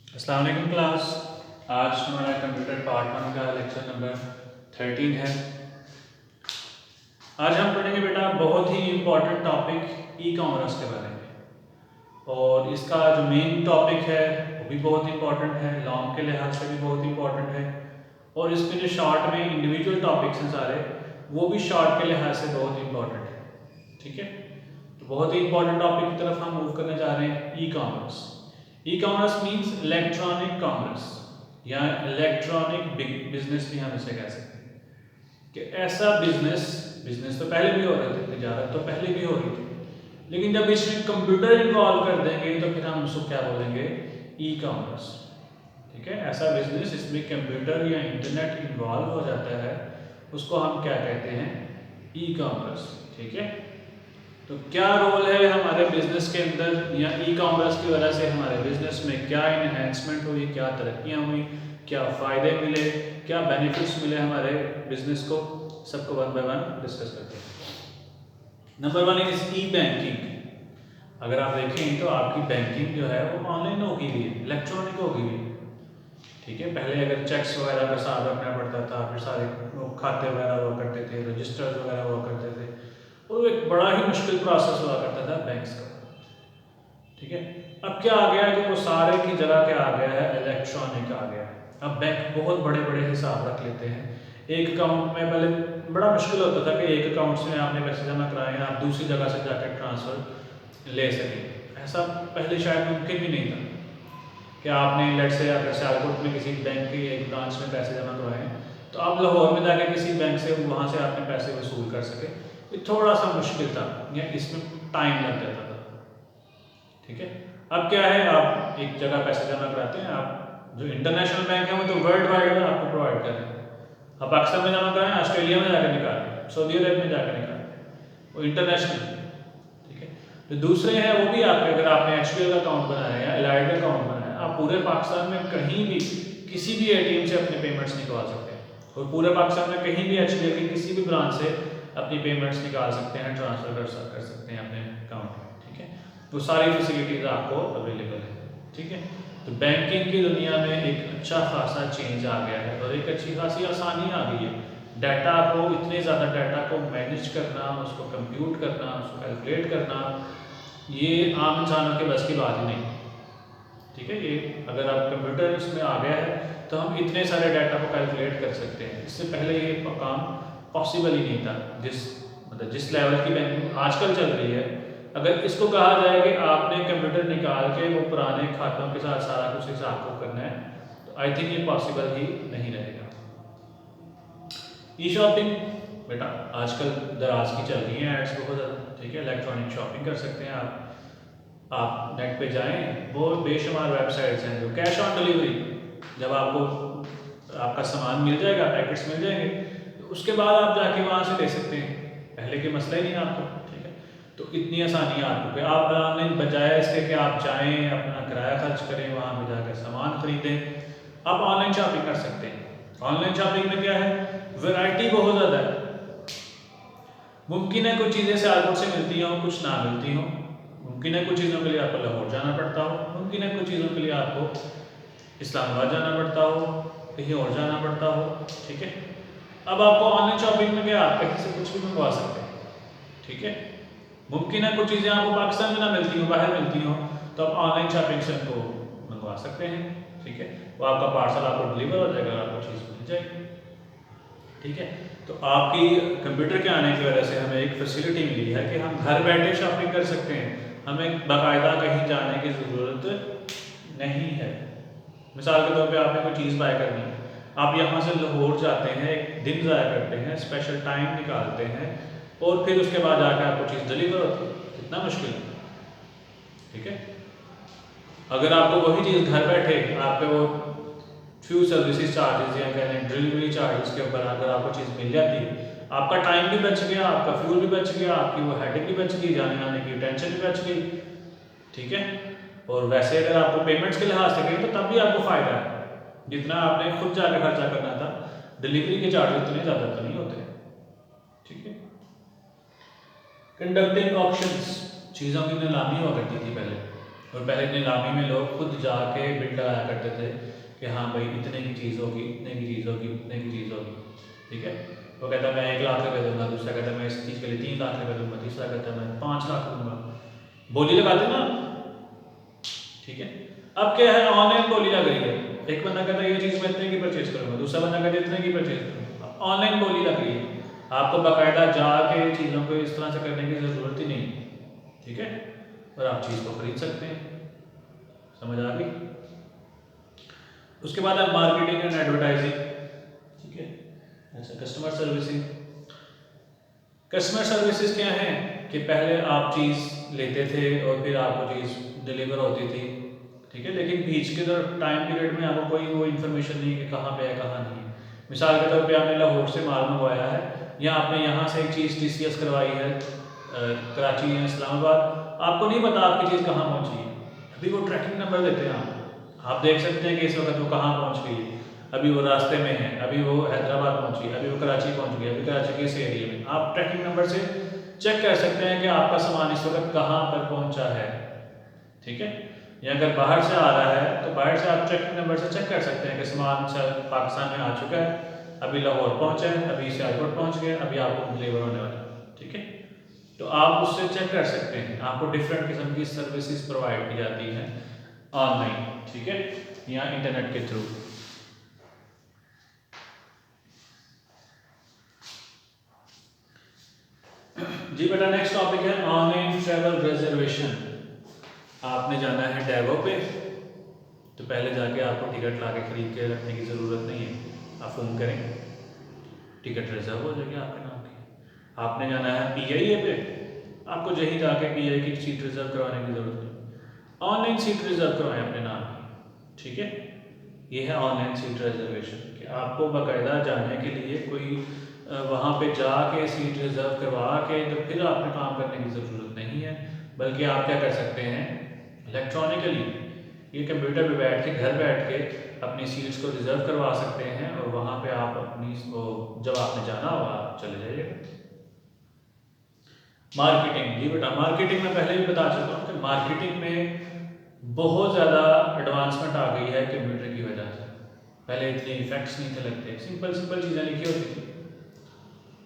अस्सलाम वालेकुम क्लास। आज हमारा कंप्यूटर पार्ट 1 का लेक्चर नंबर 13 है। आज हम पढ़ेंगे बेटा बहुत ही इम्पोर्टेंट टॉपिक ई कॉमर्स के बारे में, और इसका जो मेन टॉपिक है वो भी बहुत इम्पोर्टेंट है, लॉन्ग के लिहाज से भी बहुत इम्पोर्टेंट है, और इसमें जो शॉर्ट में इंडिविजुअल टॉपिक्स हैं सारे वो भी शॉर्ट के लिहाज से बहुत इम्पोर्टेंट है। ठीक है, तो बहुत ही इम्पोर्टेंट टॉपिक की तरफ हम मूव करने जा रहे हैं। E commerce. E commerce means electronic commerce या इलेक्ट्रॉनिक बिजनेस भी हम इसे कह सकते हैं कि ऐसा बिजनेस बिजनेस तो पहले भी हो रहे थे, तिजारत तो पहले भी हो रही थी, लेकिन जब इसमें कंप्यूटर इन्वॉल्व कर देंगे तो फिर हम उसको क्या बोलेंगे? E commerce. ठीक है, ऐसा बिजनेस इसमें कंप्यूटर या इंटरनेट इन्वॉल्व हो जाता है उसको हम क्या कहते हैं? E commerce. ठीक है, तो क्या रोल है हमारे बिजनेस के अंदर या ई कॉमर्स की वजह से हमारे बिजनेस में क्या इन्हेंसमेंट हुई, क्या तरक्कियाँ हुई, क्या फ़ायदे मिले, क्या बेनिफिट्स मिले हमारे बिजनेस को, सबको वन बाय वन डिस्कस करते हैं। Number 1 is E banking. अगर आप देखें तो आपकी बैंकिंग जो है वो ऑनलाइन हो गई है, इलेक्ट्रॉनिक हो गई है। ठीक है, पहले अगर चेक्स वगैरह का हिसाब रखना पड़ता था, फिर सारे खाते वगैरह हुआ करते थे, रजिस्टर्स वगैरह हुआ करते थे, और वो एक बड़ा ही मुश्किल प्रोसेस हुआ करता था बैंक्स का। ठीक है, अब क्या आ गया है कि वो सारे की जगह क्या आ गया है? इलेक्ट्रॉनिक आ गया है। अब बैंक बहुत बड़े बड़े हिसाब रख लेते हैं एक अकाउंट में। पहले बड़ा मुश्किल होता था कि एक अकाउंट से आपने पैसे जमा कराए, आप दूसरी जगह से जाकर ट्रांसफ़र ले सकें। ऐसा पहले शायद मुमकिन भी नहीं था कि आपने लेट से अगर सियालकोट में किसी बैंक की एक ब्रांच में पैसे जमा करवाएं तो आप लाहौर में जाकर किसी बैंक से वहाँ से आपने पैसे वसूल कर सके। ये थोड़ा सा मुश्किल था या इसमें टाइम लग जाता था। ठीक है, अब क्या है, आप एक जगह पैसे जमा कराते हैं, आप जो इंटरनेशनल बैंक है वो तो वर्ल्ड वाइड में आपको प्रोवाइड कर रहे हैं। आप पाकिस्तान में जमा कराएं, ऑस्ट्रेलिया में जाकर निकालें, सऊदी अरब में जाकर निकालें, वो इंटरनेशनल। ठीक है, जो दूसरे हैं वो भी आपके, अगर आपने HBL का अकाउंट बनाया है या एलाइड का अकाउंट बनाया है, आप पूरे पाकिस्तान में कहीं भी किसी भी ATM से अपने पेमेंट्स निकाल सकते हैं, और पूरे पाकिस्तान में कहीं भी HBL की किसी भी ब्रांच से अपनी पेमेंट्स निकाल सकते हैं, ट्रांसफ़र कर सकते हैं अपने अकाउंट में। ठीक है, वो सारी फैसिलिटीज़ आपको अवेलेबल है। ठीक है, तो बैंकिंग की दुनिया में एक अच्छा खासा चेंज आ गया है और एक अच्छी खासी आसानी आ गई है। डाटा को, इतने ज़्यादा डाटा को मैनेज करना, उसको कंप्यूट करना, उसको कैलकुलेट करना, ये आम इंसानों के बस की बात ही नहीं। ठीक है, ये अगर आप कंप्यूटर इसमें आ गया है तो हम इतने सारे डाटा को कैलकुलेट कर सकते हैं। इससे पहले ये काम पॉसिबल ही नहीं था। जिस लेवल की बैंकिंग आजकल चल रही है, अगर इसको कहा जाए कि आपने कंप्यूटर निकाल के वो पुराने खातों के साथ सारा कुछ हिसाब को करना है, तो आई थिंक ये पॉसिबल ही नहीं रहेगा। ई शॉपिंग बेटा आजकल दराज की चल रही है, एड्स बहुत ज़्यादा। ठीक है, इलेक्ट्रॉनिक शॉपिंग कर सकते हैं आप नेट पे जाएं, वो बेशुमार वेबसाइट्स हैं जो कैश ऑन डिलीवरी, जब आपको आपका सामान मिल जाएगा, पैकेट्स मिल जाएंगे, तो उसके बाद आप जाके वहाँ से ले सकते हैं। पहले के मसला ही नहीं आपको। ठीक है, तो इतनी आसानी आपको कि आप ऑनलाइन, बजाय इसके कि आप जाएं अपना किराया खर्च करें वहाँ पे जाकर सामान खरीदें, आप ऑनलाइन शॉपिंग कर सकते हैं। ऑनलाइन शॉपिंग में क्या है, वैरायटी बहुत ज़्यादा है। मुमकिन है कुछ चीज़ें सियालकोट से मिलती हों, कुछ ना मिलती हों। मुमकिन है कुछ चीज़ों के लिए आपको लाहौर जाना पड़ता हो, मुमकिन है कुछ चीज़ों के लिए आपको इस्लामाबाद जाना पड़ता हो, कहीं और जाना पड़ता हो। ठीक है, अब आपको ऑनलाइन शॉपिंग में क्या, आप कहीं से कुछ भी मंगवा सकते हैं। ठीक है, मुमकिन है कुछ चीज़ें आपको पाकिस्तान में ना मिलती हों, बाहर मिलती हों, तो आप ऑनलाइन शॉपिंग से उनको मंगवा सकते हैं। ठीक है, वो आपका पार्सल आपको डिलीवर हो जाएगा, आपको चीज़ मिल जाएगी। ठीक है, तो आपकी कंप्यूटर के आने की वजह से हमें एक फैसिलिटी मिली है कि हम घर बैठे शॉपिंग कर सकते हैं, हमें बाकायदा कहीं जाने की ज़रूरत नहीं है। मिसाल के तौर पे आपने कोई चीज़ बाय करनी है, आप यहाँ से लाहौर जाते हैं, एक दिन ज़ाया करते हैं, स्पेशल टाइम निकालते हैं, और फिर उसके बाद जाकर आपको चीज़ डिलीवर होती है। कितना मुश्किल है। ठीक है, अगर आपको वही चीज़ घर बैठे आपके वो फ्यू सर्विसेज चार्जेस या कह लें डिलीवरी चार्जेस के ऊपर अगर आपको चीज़ मिल जाती है, आपका टाइम भी बच गया, आपका फ्यूल भी बच गया, आपकी वो हेडेक भी बच गई, जाने आने की टेंशन भी बच गई। ठीक है, और वैसे अगर आपको पेमेंट्स के लिहाज से करें तो तब भी आपको फ़ायदा है। जितना आपने खुद जाकर खर्चा करना था, डिलीवरी के चार्जेस इतने ज़्यादा तो नहीं होते। ठीक है, कंडक्टिंग ऑक्शंस, चीज़ों की नीलामी हुआ करती थी पहले। और पहले नीलामी में लोग खुद जाके बिल लगाया करते थे कि हाँ भाई इतने की चीज़ होगी, इतने की चीज़ होगी, इतने की चीज़ होगी, ठीक है। वो कहता है मैं 1 लाख रुपये दूंगा, दूसरा कहता है मैं इस चीज़ के लिए 3 लाख रुपये दूंगा, तीसरा कहता है मैं 5 लाख दूंगा। बोली लगाते ना, ठीक है। अब क्या है, ऑनलाइन बोली लग रही है। एक बंदा कहता है ये चीज़ मैं इतने की परचेज करूंगा, दूसरा बंदा कहता है इतने की परचेज करूंगा। ऑनलाइन बोली लग रही है, आपको बाकायदा जाके चीज़ों को इस तरह से करने की ज़रूरत ही नहीं, ठीक है। और आप चीज़ को खरीद सकते हैं। समझ आ गई। उसके बाद है मार्केटिंग एंड एडवर्टाइजिंग, ठीक है। अच्छा, कस्टमर सर्विसिंग। कस्टमर सर्विसेज क्या है कि पहले आप चीज़ लेते थे और फिर आपको चीज़ डिलीवर होती थी, ठीक है। लेकिन बीच के टाइम पीरियड में आपको कोई वो इन्फॉर्मेशन नहीं कि कहाँ पे है कहाँ नहीं है। मिसाल के तौर पे आपने लाहौर से माल मंगवाया है, या आपने यहाँ से एक चीज़ TCS करवाई है कराची या इस्लामाबाद, आपको नहीं पता आपकी चीज़ कहाँ पहुँची है। अभी वो ट्रैकिंग नंबर देते हैं आप देख सकते हैं कि इस वक्त वो कहाँ पहुँच गई है, अभी वो रास्ते में है, अभी वो हैदराबाद पहुँची, अभी वो कराची पहुँच गई, अभी कराची के इस एरिया में। आप ट्रैकिंग नंबर से चेक कर सकते हैं कि आपका सामान इस वक्त कहाँ पर पहुँचा है, ठीक है। या अगर बाहर से आ रहा है तो बाहर से आप ट्रैकिंग नंबर से चेक कर सकते हैं कि सामान पाकिस्तान में आ चुका है, अभी लाहौर पहुँचा है, अभी सियालकोट पहुँच गया, अभी आपको डिलीवर होने वाला है, ठीक है। तो आप उससे चेक कर सकते हैं। आपको डिफरेंट किस्म की सर्विसेज प्रोवाइड की जाती हैं ऑनलाइन, ठीक है, या इंटरनेट के थ्रू। जी बेटा, नेक्स्ट टॉपिक है ऑनलाइन ट्रैवल रिजर्वेशन। आपने जाना है डैगो पे, तो पहले जाके आपको टिकट ला के खरीद के रखने की ज़रूरत नहीं है। आप फ़ोन करें, टिकट रिजर्व हो जाएगी आपके नाम की। आपने जाना है PIA पे, आपको यहीं जाके PIA की सीट रिजर्व करवाने की ज़रूरत नहीं, ऑनलाइन सीट रिजर्व करवाएं अपने नाम की, ठीक है। ये है ऑनलाइन सीट रिजर्वेशन कि आपको बाकायदा जाने के लिए कोई वहाँ पे जाके सीट रिजर्व करवा के तो फिर आपने काम करने की ज़रूरत नहीं है, बल्कि आप क्या कर सकते हैं, इलेक्ट्रॉनिकली ये कंप्यूटर पे बैठ के घर बैठ के अपनी सीट्स को रिजर्व करवा सकते हैं, और वहाँ पे आप अपनी जब आपने जाना होगा आप चले जाइएगा। मार्केटिंग, जी बेटा, मार्केटिंग में पहले भी बता चुका हूँ कि मार्केटिंग में बहुत ज़्यादा एडवांसमेंट आ गई है कंप्यूटर की वजह से। पहले इतने इफेक्ट्स नहीं थे लगते, सिंपल सिंपल चीज़ें लिखी होती थी,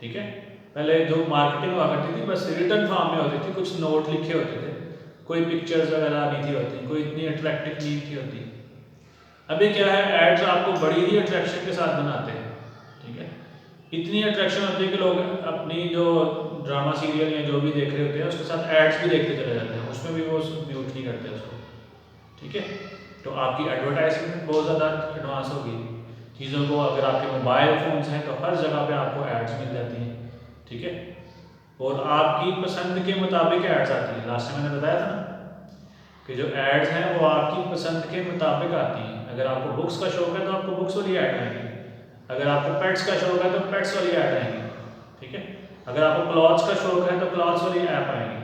ठीक है। पहले जो मार्केटिंग हुआ करती थी बस रिटर्न फॉर्म में होती थी, कुछ नोट लिखे होते थे, कोई पिक्चर्स वगैरह नहीं थी होती, कोई इतनी अट्रैक्टिव नहीं थी होती। अभी क्या है, एड्स आपको बड़ी ही अट्रैक्शन के साथ बनाते हैं, ठीक है। इतनी अट्रैक्शन होती है कि लोग अपनी जो ड्रामा सीरियल या जो भी देख रहे होते हैं उसके साथ एड्स भी देखते चले जाते हैं, उसमें भी वो म्यूट नहीं करते उसको, ठीक है। तो आपकी एडवर्टाइजमेंट बहुत ज़्यादा एडवांस होगी चीज़ों को। अगर आपके मोबाइल फ़ोन्स हैं तो हर जगह पे आपको एड्स मिल जाती हैं, ठीक है। और आपकी पसंद के मुताबिक एड्स आती हैं। लास्ट में मैंने बताया था ना कि जो एड्स हैं वो आपकी पसंद के मुताबिक आती हैं। अगर आपको बुक्स का शौक है तो आपको बुक्स वाली ऐड आएंगी, अगर आपको पेट्स का शौक है तो पेट्स वाली ऐड आएंगी, ठीक है। अगर आपको क्लॉथ्स का शौक है तो क्लॉथ्स वाली ऐप आएंगी,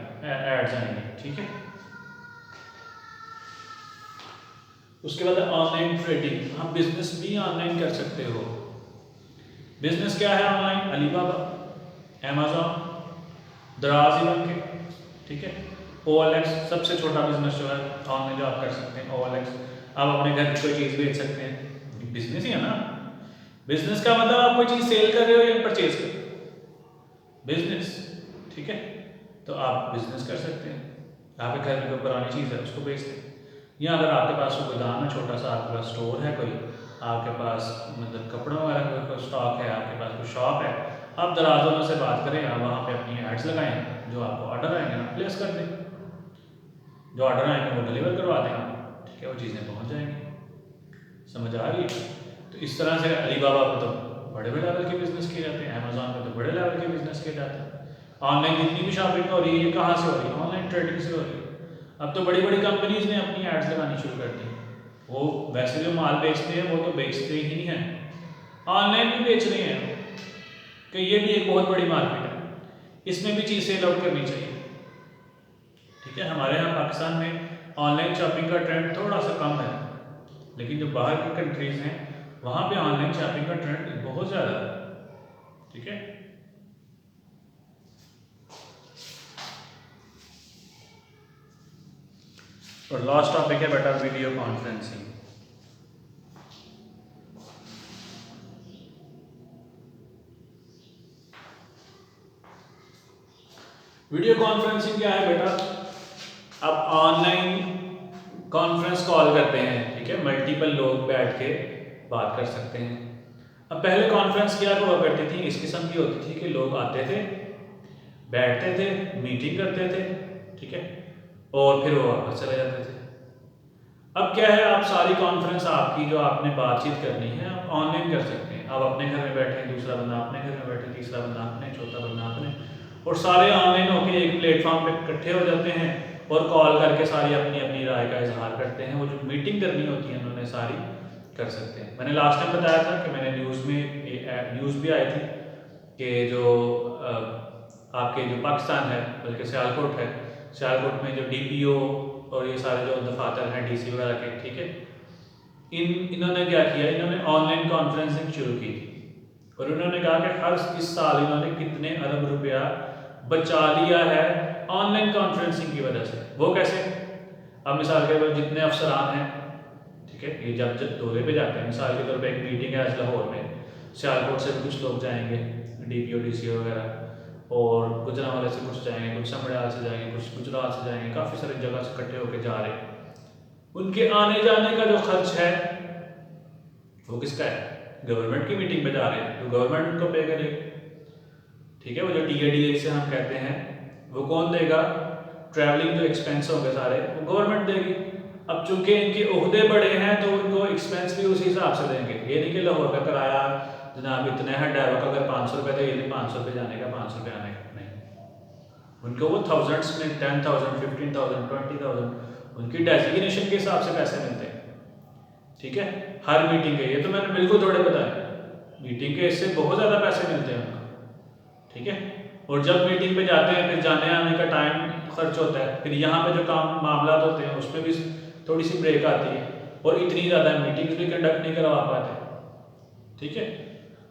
एड्स आएंगी, ठीक है। उसके बाद ऑनलाइन ट्रेडिंग, आप बिजनेस भी ऑनलाइन कर सकते हो। बिजनेस क्या है ऑनलाइन, अलीबाबा, अमेजोन, दराज इवन के, ठीक है। OLX सबसे छोटा बिजनेस जो है ऑनलाइन जो आप कर सकते हैं, OLX। आप अपने घर की कोई चीज़ बेच सकते हैं, बिजनेस ही है ना। बिजनेस का मतलब आप कोई चीज़ सेल कर रहे हो या परचेज कर रहे हो, बिजनेस, ठीक है। तो आप बिजनेस कर सकते हैं, आपके घर में कोई पुरानी चीज़ है उसको बेच दें, या अगर आपके पास कोई गोदाम है छोटा सा, आपके पास स्टोर है कोई, आपके पास मतलब कपड़ों वगैरह का कोई स्टॉक है, आपके पास कोई शॉप है, आप दराज वालों से बात करें, आप वहाँ पे अपनी एड्स लगाएं, जो आपको ऑर्डर आएंगे आप प्लेस कर दें, जो ऑर्डर आएंगे वो डिलीवर करवा दें, ठीक है, वो चीज़ें पहुँच जाएंगी। समझ आ रही है। तो इस तरह से अलीबाबा पे तो बड़े बड़े लेवल के बिजनेस किए जाते हैं, अमेजोन पे तो बड़े लेवल के बिजनेस किए जाते हैं। ऑनलाइन जितनी भी शॉपिंग हो रही है, ये कहाँ से हो रही है, ऑनलाइन ट्रेडिंग से हो रही है। अब तो बड़ी बड़ी कंपनीज ने अपनी एड्स लगानी शुरू कर दी। वो वैसे जो माल बेचते हैं वो तो बेचते ही हैं, ऑनलाइन भी बेच रहे हैं, कि ये भी एक बहुत बड़ी मार्केट है, इसमें भी चीज़ सेल आउट करनी चाहिए, ठीक है। हमारे यहाँ पाकिस्तान में ऑनलाइन शॉपिंग का ट्रेंड थोड़ा सा कम है, लेकिन जो बाहर की कंट्रीज़ हैं वहाँ पे ऑनलाइन शॉपिंग का ट्रेंड बहुत ज़्यादा है, ठीक है। और लास्ट टॉपिक है बेटा वीडियो कॉन्फ्रेंसिंग। वीडियो कॉन्फ्रेंसिंग क्या है बेटा? आप ऑनलाइन कॉन्फ्रेंस कॉल करते हैं, ठीक है, मल्टीपल लोग बैठ के बात कर सकते हैं। अब पहले कॉन्फ्रेंस क्या हुआ करती थी, इस किस्म की होती थी कि लोग आते थे, बैठते थे, मीटिंग करते थे, ठीक है, और फिर वो वापस चले जाते थे। अब क्या है, आप सारी कॉन्फ्रेंस आपकी जो आपने बातचीत करनी है आप ऑनलाइन कर सकते हैं। आप अपने घर में बैठे, दूसरा बंदा अपने घर में बैठे, तीसरा बंदा अपने, चौथा बंदा अपने, और सारे ऑनलाइन होकर एक प्लेटफॉर्म पे इकट्ठे हो जाते हैं और कॉल करके सारी अपनी अपनी राय का इजहार करते हैं। वो जो मीटिंग करनी होती है उन्होंने सारी कर सकते हैं। मैंने लास्ट टाइम बताया था कि मैंने न्यूज़ भी आई थी कि जो आपके जो पाकिस्तान है, बल्कि सियालकोट है, सियालकोट में जो DPO और ये सारे जो दफातर हैं DC वगैरह के, ठीक है, इन्होंने क्या किया, इन्होंने ऑनलाइन कॉन्फ्रेंसिंग शुरू की थी और उन्होंने कहा कि हर इस साल इन्होंने कितने अरब रुपया बचा लिया है ऑनलाइन कॉन्फ्रेंसिंग की वजह से। वो कैसे? अब मिसाल के तौर जितने अफसरान हैं, ठीक है, ये जब दौरे पे जाते हैं, मिसाल के तौर पे एक मीटिंग है आज लाहौर में, सियालकोट से कुछ लोग जाएंगे, DPO DCO वगैरह, और गुजरांवाले से कुछ जाएंगे, कुछ समड़ियाल से जाएंगे, कुछ गुजरात से जाएंगे, काफ़ी सारी जगह से इकट्ठे होकर जा रहे हैं। उनके आने जाने का जो खर्च है वो किसका है? गवर्नमेंट की मीटिंग में जा रहे हैं तो गवर्नमेंट उनको पे करेगी, ठीक है। वो जो TADA से हम कहते हैं वो कौन देगा? ट्रैवलिंग जो एक्सपेंस होंगे सारे वो गवर्नमेंट देगी। अब चूंकि इनके ओहदे बड़े हैं तो उनको एक्सपेंस भी उसी हिसाब से देंगे। ये नहीं कि लाहौर का किराया जनाब इतने है, ड्राइवर का अगर 500 रुपये तो ये नहीं 500 रुपये जाने का 500 रुपये आने का, नहीं। उनको वो थाउजेंड्स में 10,000 15,000 20,000 उनकी डेजिग्नेशन के हिसाब से पैसे मिलते हैं, ठीक है, हर मीटिंग के। ये तो मैंने बिल्कुल थोड़े बताया, मीटिंग के इससे बहुत ज़्यादा पैसे मिलते हैं उनको, ठीक है। और जब मीटिंग पे जाते हैं फिर जाने आने का टाइम खर्च होता है, फिर यहाँ पे जो काम मामला होते हैं उसमें भी थोड़ी सी ब्रेक आती है और इतनी ज़्यादा मीटिंग्स भी कंडक्ट नहीं करवा पाते, ठीक है।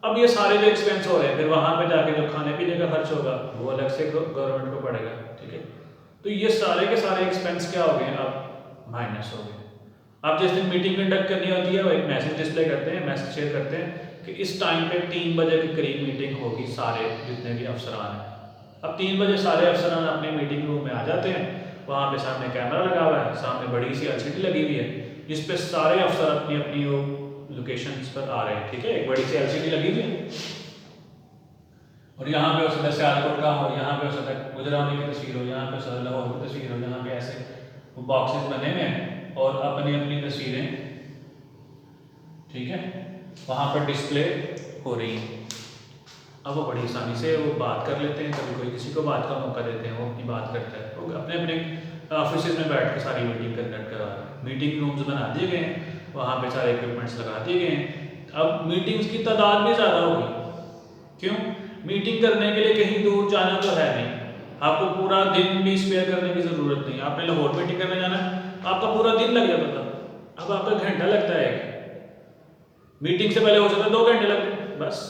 अब ये सारे जो एक्सपेंस हो रहे हैं फिर वहाँ पे जाके जो खाने पीने का खर्च होगा वो अलग से गवर्नमेंट को पड़ेगा, ठीक है। तो ये सारे के सारे एक्सपेंस क्या हो गए, अब माइनस हो गए। अब जिस दिन मीटिंग कंडक्ट करनी होती है वो एक मैसेज डिस्प्ले करते हैं, मैसेज शेयर करते हैं कि इस टाइम पे 3 बजे के करीब मीटिंग होगी, सारे जितने भी अफसरान हैं। अब 3 बजे सारे अफसरान अपने मीटिंग रूम में आ जाते हैं, वहाँ पे सामने कैमरा लगा हुआ है, सामने बड़ी सी LCD लगी हुई है जिस पे सारे अफसर अपनी अपनी वो लोकेशंस पर आ रहे हैं, ठीक है। एक बड़ी सी LCD लगी हुई है और यहाँ पे हो सकता है सियालकोट का हो, यहाँ पे हो सकता है गुजरात की तस्वीर हो, यहाँ पे हो सकता है लाहौर की तस्वीर हो, यहाँ पे ऐसे वो बॉक्सेस बने हुए हैं और अपनी अपनी तस्वीरें, ठीक है, वहाँ पर डिस्प्ले हो रही हैं। अब वो बड़ी आसानी से वो बात कर लेते हैं, कभी कोई किसी को बात का मौका देते हैं, वो अपनी बात करता है, वो अपने अपने ऑफिस में बैठ के सारी मीटिंग कंडक्ट करा रहे हैं। मीटिंग रूम्स बना दिए गए हैं, वहाँ पे सारे इक्विपमेंट्स लगा दिए गए हैं। अब मीटिंग्स की तादाद भी ज़्यादा होगी, क्यों? मीटिंग करने के लिए कहीं दूर जाना तो है नहीं, आपको पूरा दिन भी स्पेयर करने की ज़रूरत नहीं। आपने लाहौर मीटिंग करने जाना है, आपका पूरा दिन लग जाता था, अब आपका घंटा लगता है। मीटिंग से पहले हो सकता है 2 घंटे लगते, बस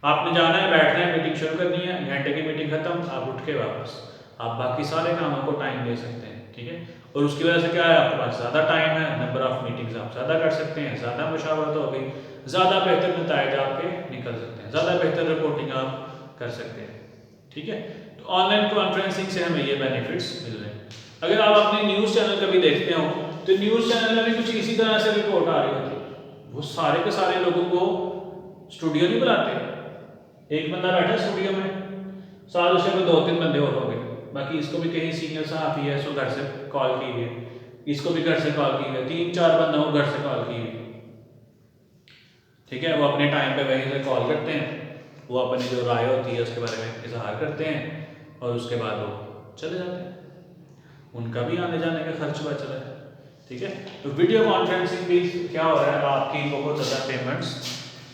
आपने जाना है, बैठना है, मीटिंग शुरू करनी है, घंटे की मीटिंग खत्म, आप उठ के वापस आप बाकी सारे कामों को टाइम दे सकते हैं, ठीक है। और उसकी वजह से क्या है, आपके पास ज़्यादा टाइम है, नंबर ऑफ मीटिंग्स आप ज़्यादा कर सकते हैं, ज़्यादा मुशावरत हो गई, ज़्यादा बेहतर नतीजे आपके निकल सकते हैं, ज़्यादा बेहतर रिपोर्टिंग आप कर सकते हैं, ठीक है। तो ऑनलाइन कॉन्फ्रेंसिंग से हमें ये बेनिफिट्स मिल रहे हैं। अगर आप अपने न्यूज़ चैनल कभी देखते हो तो न्यूज़ चैनल में भी कुछ इसी तरह से रिपोर्ट आ रही होती है। वो सारे के सारे लोगों को स्टूडियो नहीं बुलाते, एक बंदा बैठा स्टूडियो में, साथ उसके में 2-3 बंदे और हो गए, बाकी इसको भी कहीं सीनियर सहाफ़ी है, इसको घर से कॉल की हुई है, इसको भी घर से कॉल की हुई है, 3-4 बंदों को घर से कॉल की हुई है, ठीक है। वो अपने टाइम पे वहीं से कॉल करते हैं, वो अपनी जो राय होती है उसके बारे में इजहार करते हैं और उसके बाद वो चले जाते हैं, उनका भी आने जाने का खर्च बच रहा है, ठीक है। तो वीडियो कॉन्फ्रेंसिंग भी क्या हो रहा है, आपकी बहुत ज़्यादा पेमेंट्स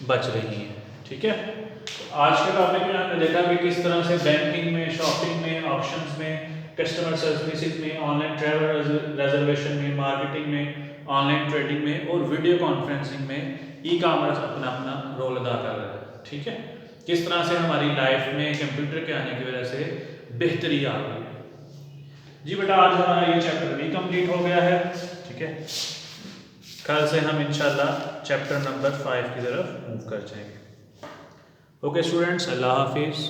बच रही हैं, ठीक है। आज के टॉपिक में हमने देखा कि किस तरह से बैंकिंग में, शॉपिंग में, ऑप्शंस में, कस्टमर सर्विसेज में, ऑनलाइन ट्रैवल रिजर्वेशन में, मार्केटिंग में, ऑनलाइन ट्रेडिंग में और वीडियो कॉन्फ्रेंसिंग में ई-कॉमर्स अपना अपना रोल अदा कर रहा है, ठीक है। किस तरह से हमारी लाइफ में कंप्यूटर के आने की वजह से बेहतरी आ गई है। जी बेटा, आज हमारा ये चैप्टर भी कंप्लीट हो गया है। ठीक है, कल से हम इंशाल्लाह चैप्टर नंबर 5 की तरफ मूव कर जाएंगे। ओके स्टूडेंट्स, अल्लाह हाफिज़।